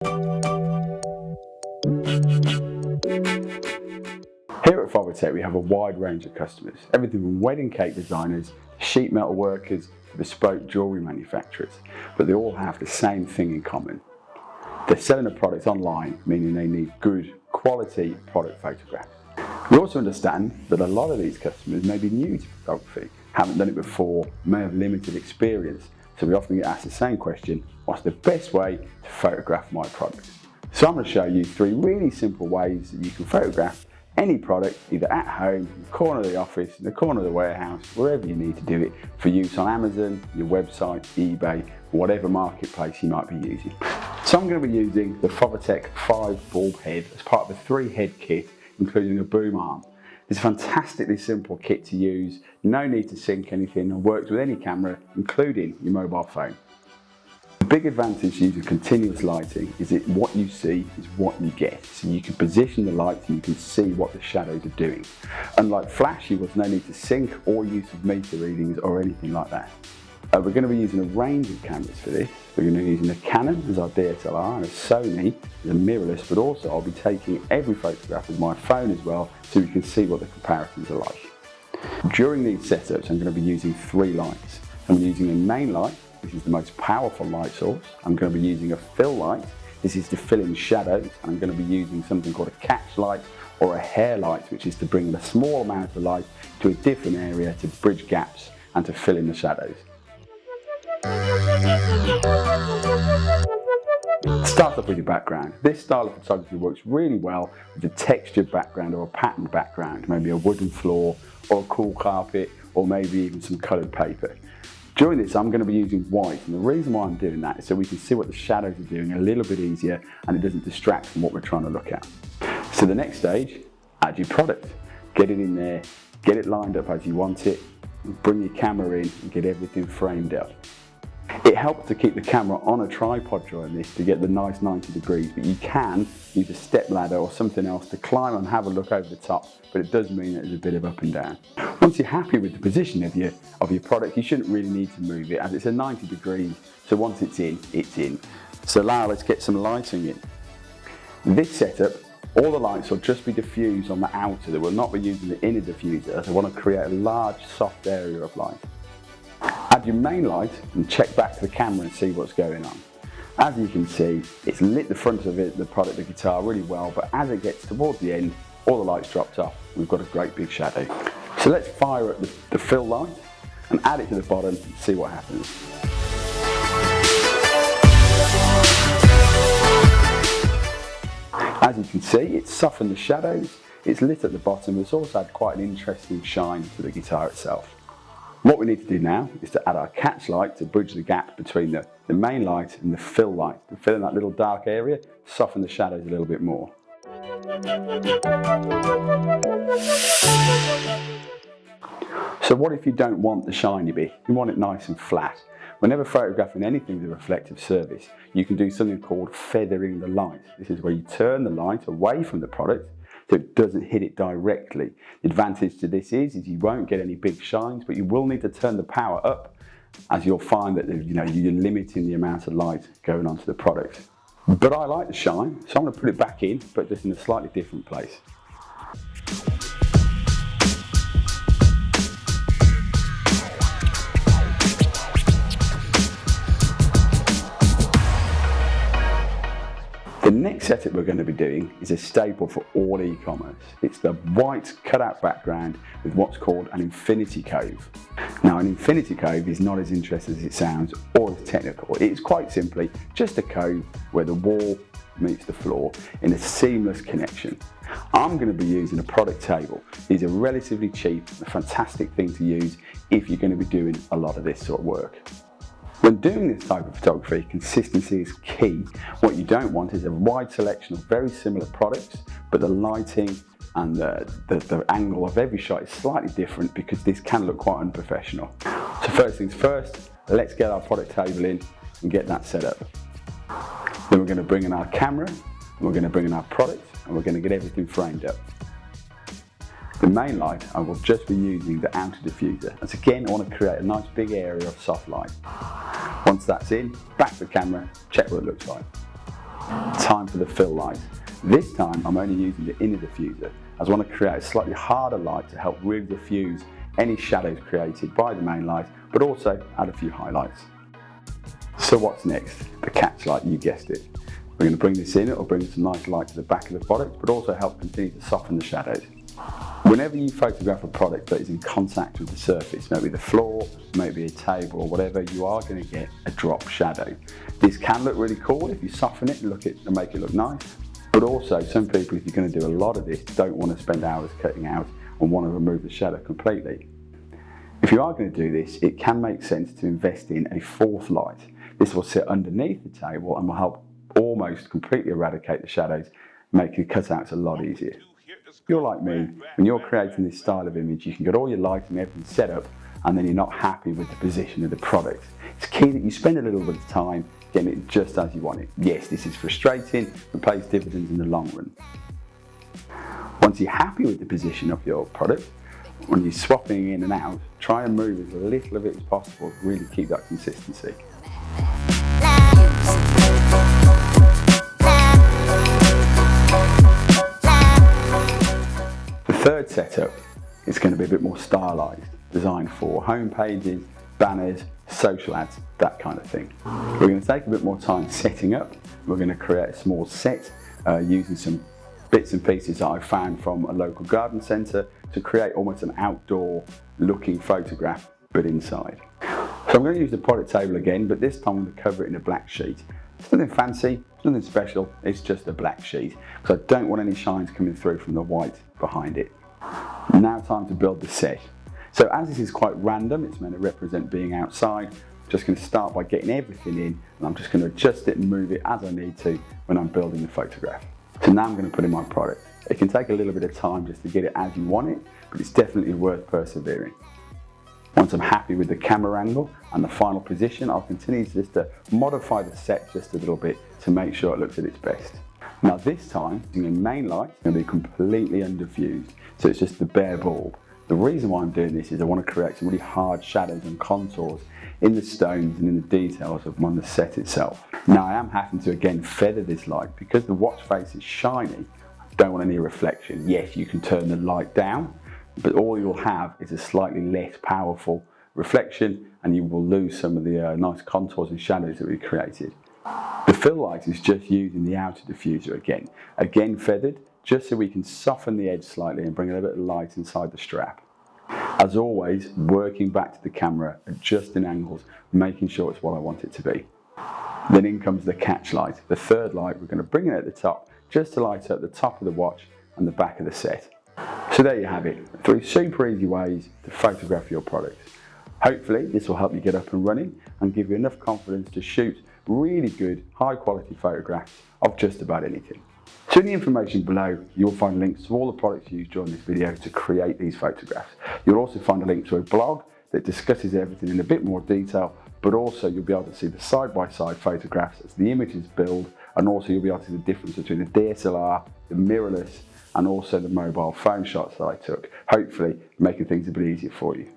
Here at Fovitec we have a wide range of customers, everything from wedding cake designers, sheet metal workers, to bespoke jewellery manufacturers, but they all have the same thing in common. They're selling a product online, meaning they need good quality product photographs. We also understand that a lot of these customers may be new to photography, haven't done it before, may have limited experience, so we often get asked the same question: what's the best way to photograph my products? So I'm going to show you 3 really simple ways that you can photograph any product, either at home, in the corner of the office, in the corner of the warehouse, wherever you need to do it, for use on Amazon, your website, eBay, whatever marketplace you might be using. So I'm going to be using the Fovitec 5 bulb head as part of a 3-head kit, including a boom arm. It's a fantastically simple kit to use, no need to sync anything, and works with any camera, including your mobile phone. The big advantage to using continuous lighting is that what you see is what you get. So you can position the lights and you can see what the shadows are doing. Unlike flash, there's no need to sync or use of meter readings or anything like that. We're going to be using a range of cameras for this. We're going to be using a Canon as our DSLR and a Sony as a mirrorless, but also I'll be taking every photograph with my phone as well, so you can see what the comparisons are like. During these setups, I'm going to be using 3 lights. I'm using a main light. This is the most powerful light source. I'm going to be using a fill light. This is to fill in shadows. I'm going to be using something called a catch light or a hair light, which is to bring a small amount of light to a different area to bridge gaps and to fill in the shadows. Start off with your background. This style of photography works really well with a textured background or a patterned background, maybe a wooden floor or a cool carpet or maybe even some coloured paper. During this I'm going to be using white, and the reason why I'm doing that is so we can see what the shadows are doing a little bit easier and it doesn't distract from what we're trying to look at. So the next stage, add your product. Get it in there, get it lined up as you want it, bring your camera in and get everything framed up. It helps to keep the camera on a tripod during this to get the nice 90 degrees, but you can use a step ladder or something else to climb and have a look over the top, but it does mean that there's a bit of up and down. Once you're happy with the position of your product, you shouldn't really need to move it, as it's a 90 degrees, so once it's in, it's in. So now let's get some lighting in. This setup, all the lights will just be diffused on the outer. They will not be using the inner diffuser, as I want to create a large soft area of light. Add your main light and check back to the camera and see what's going on. As you can see, it's lit the front of the product, the guitar, really well, but as it gets towards the end, all the lights dropped off. We've got a great big shadow. So let's fire up the fill light and add it to the bottom and see what happens. As you can see, it's softened the shadows, it's lit at the bottom, but it's also had quite an interesting shine to the guitar itself. What we need to do now is to add our catch light to bridge the gap between the main light and the fill light. To fill in that little dark area, soften the shadows a little bit more. So what if you don't want the shiny bit? You want it nice and flat. Whenever photographing anything with a reflective surface, you can do something called feathering the light. This is where you turn the light away from the product so it doesn't hit it directly. The advantage to this is you won't get any big shines, but you will need to turn the power up, as you'll find that you're limiting the amount of light going onto the product. But I like the shine, so I'm going to put it back in, but just in a slightly different place. The next setup we're going to be doing is a staple for all e-commerce. It's the white cutout background with what's called an infinity cove. Now, an infinity cove is not as interesting as it sounds or as technical. It's quite simply just a cove where the wall meets the floor in a seamless connection. I'm going to be using a product table. These are relatively cheap, a fantastic thing to use if you're going to be doing a lot of this sort of work. When doing this type of photography, consistency is key. What you don't want is a wide selection of very similar products, but the lighting and the angle of every shot is slightly different, because this can look quite unprofessional. So first things first, let's get our product table in and get that set up. Then we're going to bring in our camera, and we're going to bring in our product, and we're going to get everything framed up. The main light, I will just be using the outer diffuser, as again I want to create a nice big area of soft light. Once that's in, back to the camera, check what it looks like. Time for the fill light. This time I'm only using the inner diffuser as I want to create a slightly harder light to help really diffuse any shadows created by the main light, but also add a few highlights. So what's next? The catch light, you guessed it. We're going to bring this in, it'll bring some nice light to the back of the product, but also help continue to soften the shadows. Whenever you photograph a product that is in contact with the surface, maybe the floor, maybe a table or whatever, you are going to get a drop shadow. This can look really cool if you soften it and make it look nice, but also some people, if you're going to do a lot of this, don't want to spend hours cutting out and want to remove the shadow completely. If you are going to do this, it can make sense to invest in a fourth light. This will sit underneath the table and will help almost completely eradicate the shadows, making cutouts a lot easier. If you're like me, when you're creating this style of image, you can get all your lighting and everything set up, and then you're not happy with the position of the product. It's key that you spend a little bit of time getting it just as you want it. Yes, this is frustrating, but pays dividends in the long run. Once you're happy with the position of your product, when you're swapping in and out, try and move as little of it as possible to really keep that consistency. The third setup is going to be a bit more stylized, designed for home pages, banners, social ads, that kind of thing. We're going to take a bit more time setting up. We're going to create a small set using some bits and pieces that I found from a local garden centre to create almost an outdoor looking photograph, but inside. So I'm going to use the product table again, but this time I'm going to cover it in a black sheet. It's nothing fancy, it's nothing special, it's just a black sheet, because I don't want any shines coming through from the white behind it. Now time to build the set. So as this is quite random, it's meant to represent being outside, I'm just going to start by getting everything in, and I'm just going to adjust it and move it as I need to when I'm building the photograph. So now I'm going to put in my product. It can take a little bit of time just to get it as you want it, but it's definitely worth persevering. Once I'm happy with the camera angle and the final position, I'll continue just to modify the set just a little bit to make sure it looks at its best. Now this time, using a main light, it's going to be completely undiffused, so it's just the bare bulb. The reason why I'm doing this is I want to create some really hard shadows and contours in the stones and in the details of on the set itself. Now I am having to again feather this light because the watch face is shiny. I don't want any reflection. Yes, you can turn the light down, but all you'll have is a slightly less powerful reflection and you will lose some of the nice contours and shadows that we created. The fill light is just using the outer diffuser again feathered, just so we can soften the edge slightly and bring a little bit of light inside the strap. As always, working back to the camera, adjusting angles, making sure it's what I want it to be. Then in comes the catch light, the third light. We're going to bring it at the top, just to light up the top of the watch and the back of the set. So there you have it, 3 super easy ways to photograph your products. Hopefully this will help you get up and running and give you enough confidence to shoot really good, high quality photographs of just about anything. So in the information below, you'll find links to all the products used during this video to create these photographs. You'll also find a link to a blog that discusses everything in a bit more detail, but also you'll be able to see the side-by-side photographs as the images build, and also you'll be able to see the difference between the DSLR, the mirrorless, and also the mobile phone shots that I took, hopefully making things a bit easier for you.